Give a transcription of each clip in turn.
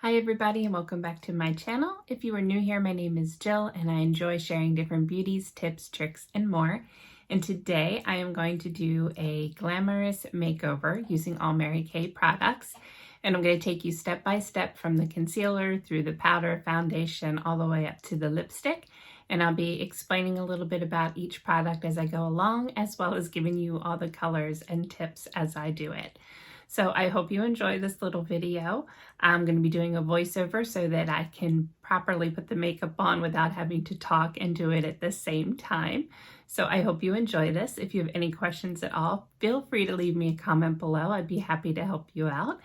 Hi everybody and welcome back to my channel. If you are new here, my name is Jill and I enjoy sharing different beauties, tips, tricks, and more. And today I am going to do a glamorous makeover using all Mary Kay products. And I'm going to take you step by step from the concealer through the powder, foundation, all the way up to the lipstick. And I'll be explaining a little bit about each product as I go along, as well as giving you all the colors and tips as I do it. So I hope you enjoy this little video. I'm going to be doing a voiceover so that I can properly put the makeup on without having to talk and do it at the same time. So I hope you enjoy this. If you have any questions at all, feel free to leave me a comment below. I'd be happy to help you out.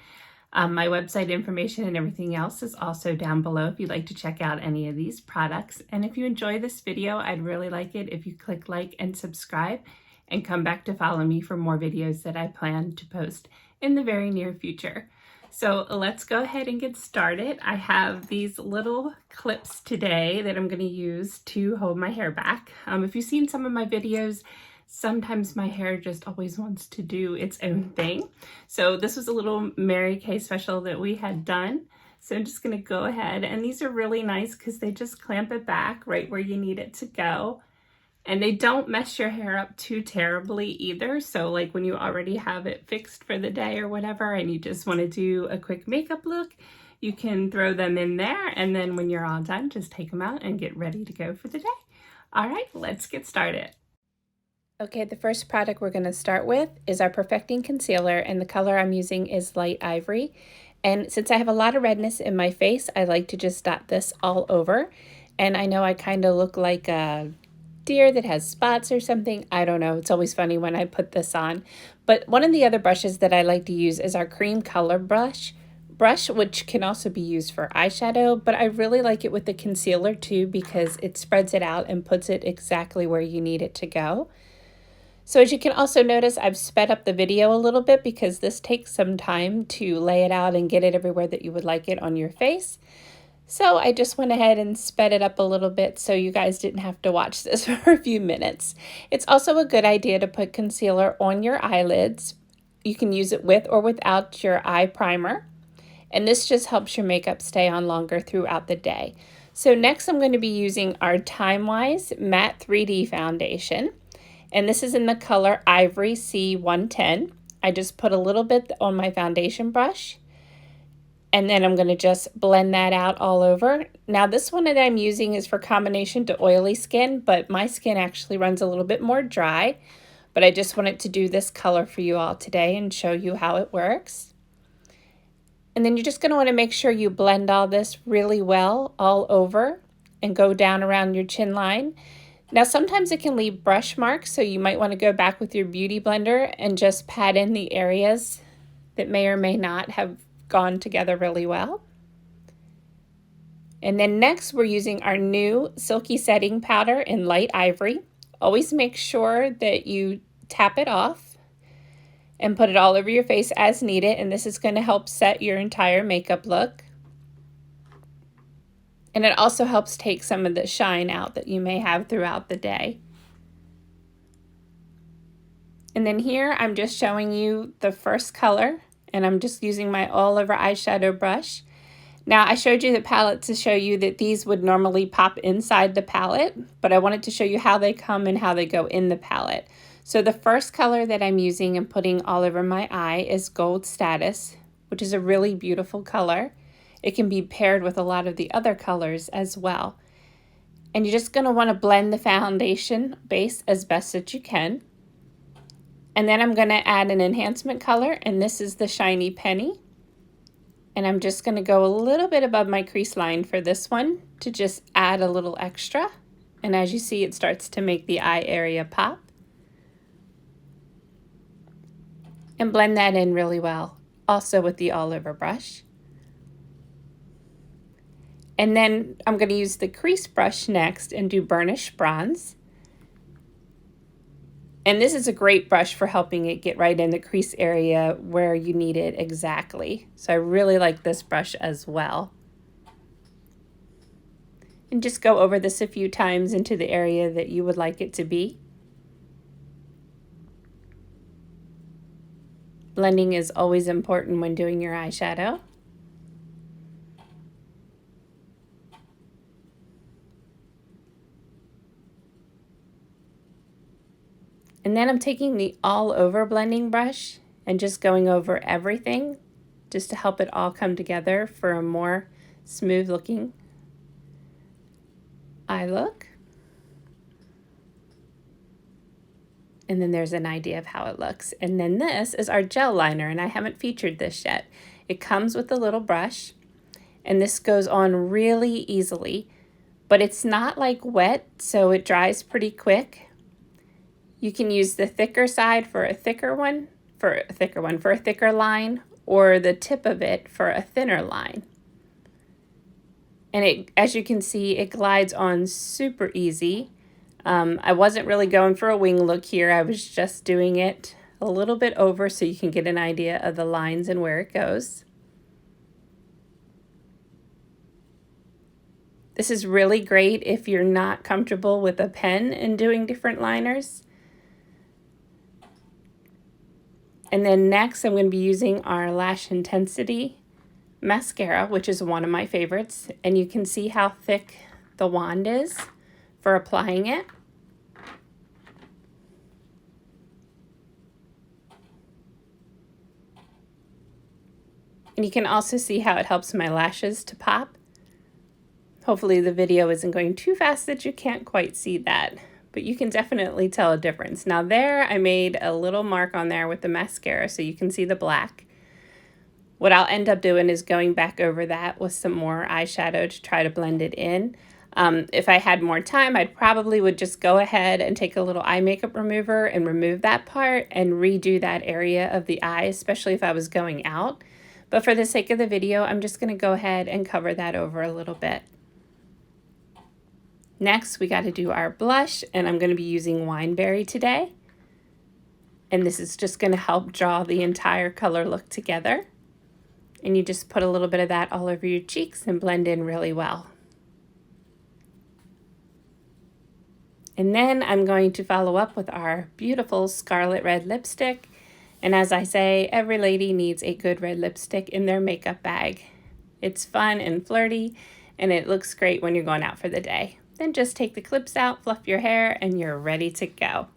My website information and everything else is also down below if you'd like to check out any of these products. And if you enjoy this video, I'd really like it if you click like and subscribe and come back to follow me for more videos that I plan to post in the very near future. So let's go ahead and get started. I have these little clips today that I'm going to use to hold my hair back. If you've seen some of my videos, sometimes my hair just always wants to do its own thing. So this was a little Mary Kay special that we had done. So I'm just going to go ahead, and these are really nice because they just clamp it back right where you need it to go. And they don't mess your hair up too terribly either. So like when you already have it fixed for the day or whatever, and you just want to do a quick makeup look, you can throw them in there. And then when you're all done, just take them out and get ready to go for the day. All right, let's get started. Okay, the first product we're going to start with is our Perfecting Concealer, and the color I'm using is Light Ivory. And since I have a lot of redness in my face, I like to just dot this all over. And I know I kind of look like a deer that has spots or something. I don't know. It's always funny when I put this on. But one of the other brushes that I like to use is our cream color brush, which can also be used for eyeshadow, but I really like it with the concealer too because it spreads it out and puts it exactly where you need it to go. So as you can also notice, I've sped up the video a little bit because this takes some time to lay it out and get it everywhere that you would like it on your face. So I just went ahead and sped it up a little bit so you guys didn't have to watch this for a few minutes. It's also a good idea to put concealer on your eyelids. You can use it with or without your eye primer. And this just helps your makeup stay on longer throughout the day. So next I'm going to be using our Time Wise Matte 3D Foundation. And this is in the color Ivory C110. I just put a little bit on my foundation brush. And then I'm going to just blend that out all over. Now this one that I'm using is for combination to oily skin, but my skin actually runs a little bit more dry. But I just wanted to do this color for you all today and show you how it works. And then you're just going to want to make sure you blend all this really well all over and go down around your chin line. Now sometimes it can leave brush marks, so you might want to go back with your beauty blender and just pat in the areas that may or may not have gone together really well. And then next we're using our new Silky Setting Powder in Light Ivory. Always make sure that you tap it off and put it all over your face as needed, and this is going to help set your entire makeup look. And it also helps take some of the shine out that you may have throughout the day. And then here I'm just showing you the first color, and I'm just using my all over eyeshadow brush. Now I showed you the palette to show you that these would normally pop inside the palette, but I wanted to show you how they come and how they go in the palette. So the first color that I'm using and putting all over my eye is Gold Status, which is a really beautiful color. It can be paired with a lot of the other colors as well. And you're just going to want to blend the foundation base as best that you can. And then I'm going to add an enhancement color, and this is the Shiny Penny. And I'm just going to go a little bit above my crease line for this one to just add a little extra. And as you see, it starts to make the eye area pop. And blend that in really well, also with the all over brush. And then I'm going to use the crease brush next and do Burnish Bronze. And this is a great brush for helping it get right in the crease area where you need it exactly. So I really like this brush as well. And just go over this a few times into the area that you would like it to be. Blending is always important when doing your eyeshadow. And then I'm taking the all over blending brush and just going over everything just to help it all come together for a more smooth looking eye look. And then there's an idea of how it looks. And then this is our gel liner, and I haven't featured this yet. It comes with a little brush, and this goes on really easily, but it's not like wet, so it dries pretty quick. You can use the thicker side for a thicker one, for a thicker line, or the tip of it for a thinner line. And it, as you can see, it glides on super easy. I wasn't really going for a wing look here. I was just doing it a little bit over so you can get an idea of the lines and where it goes. This is really great if you're not comfortable with a pen and doing different liners. And then next I'm going to be using our Lash Intensity mascara, which is one of my favorites. And you can see how thick the wand is for applying it. And you can also see how it helps my lashes to pop. Hopefully the video isn't going too fast that you can't quite see that, but you can definitely tell a difference. Now there, I made a little mark on there with the mascara so you can see the black. What I'll end up doing is going back over that with some more eyeshadow to try to blend it in. If I had more time, I probably would just go ahead and take a little eye makeup remover and remove that part and redo that area of the eye, especially if I was going out. But for the sake of the video, I'm just going to go ahead and cover that over a little bit. Next, we got to do our blush, and I'm going to be using Wineberry today. And this is just going to help draw the entire color look together. And you just put a little bit of that all over your cheeks and blend in really well. And then I'm going to follow up with our beautiful scarlet red lipstick. And as I say, every lady needs a good red lipstick in their makeup bag. It's fun and flirty, and it looks great when you're going out for the day. Then just take the clips out, fluff your hair, and you're ready to go.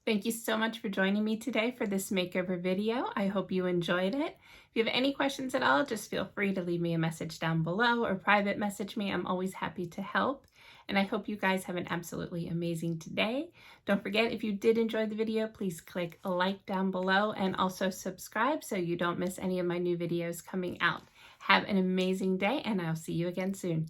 Thank you so much for joining me today for this makeover video. I hope you enjoyed it. If you have any questions at all, just feel free to leave me a message down below or private message me. I'm always happy to help. And I hope you guys have an absolutely amazing day. Don't forget, if you did enjoy the video, please click a like down below and also subscribe so you don't miss any of my new videos coming out. Have an amazing day, and I'll see you again soon.